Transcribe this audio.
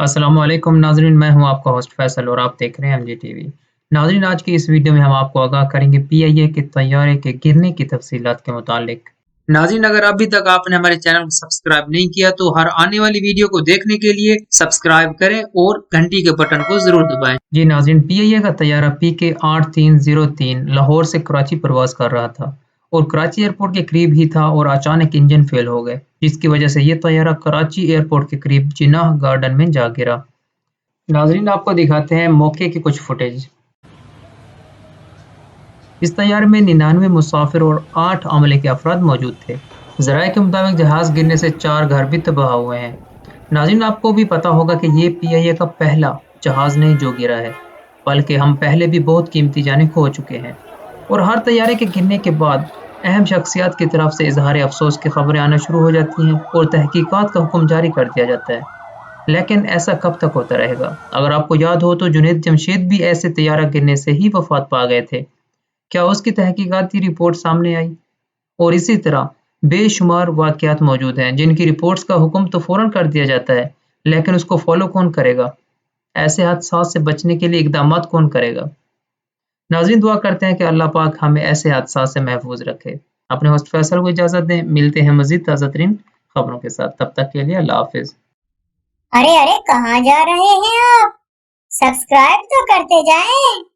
अस्सलाम वालेकुम नाज़रीन, मैं हूं आपका होस्ट फैसल और आप देख रहे हैं एमजी टीवी। नाज़रीन, आज की इस वीडियो में हम आपको आगाह करेंगे पीआईए के तैयारे के गिरने की तफसीलात के मुतालिक। नाज़रीन, अगर अभी तक आपने हमारे चैनल को सब्सक्राइब नहीं किया तो हर आने वाली वीडियो को देखने के लिए सब्सक्राइब करें और घंटी के बटन को जरूर दबाएं। जी नाज़रीन, पीआईए का तैयारा पीके 8303 लाहौर से कराची प्रवास कर रहा था और कराची एयरपोर्ट के करीब ही था और अचानक इंजन फेल हो गए, जिसकी वजह से ये तैयारा कराची एयरपोर्ट के करीब जिनाह गार्डन में जा गिरा। नाज़रीन, आपको दिखाते हैं मौके की कुछ फुटेज। इस तैयारे में 99 मुसाफिर और 8 अमले के अफराद मौजूद थे। ज़राए के मुताबिक जहाज गिरने से 4 घर भी तबाह हुए हैं। नाज़रीन, आपको भी पता होगा कि ये पीआईए का पहला जहाज नहीं जो गिरा है, बल्कि हम पहले भी बहुत कीमती जानें खो चुके हैं। और हर तैयारे के गिरने के बाद अहम शख्सियात की तरफ से इजहार अफसोस की खबरें आना शुरू हो जाती हैं और तहकीकात का हुक्म जारी कर दिया जाता है। लेकिन ऐसा कब तक होता रहेगा? अगर आपको याद हो तो जुनैद जमशेद भी ऐसे तैयारा गिरने से ही वफात पा गए थे। क्या उसकी तहकीकाती रिपोर्ट सामने आई? और इसी तरह बेशुमार वाक़यात मौजूद हैं जिनकी रिपोर्ट्स का हुक्म तो फ़ौरन कर दिया जाता है, लेकिन उसको फ़ॉलो कौन करेगा? ऐसे हादसात से बचने के लिए इक़दामात कौन करेगा? नाज़रीन, दुआ करते हैं कि अल्लाह पाक हमें ऐसे हादसात से महफूज रखे। अपने होस्ट फैसल को इजाज़त दें। मिलते हैं मज़ीद ताज़ा तरीन खबरों के साथ। तब तक के लिए अल्लाह हाफ़िज़। अरे अरे, कहाँ जा रहे हैं आप? सब्सक्राइब तो करते जाएं।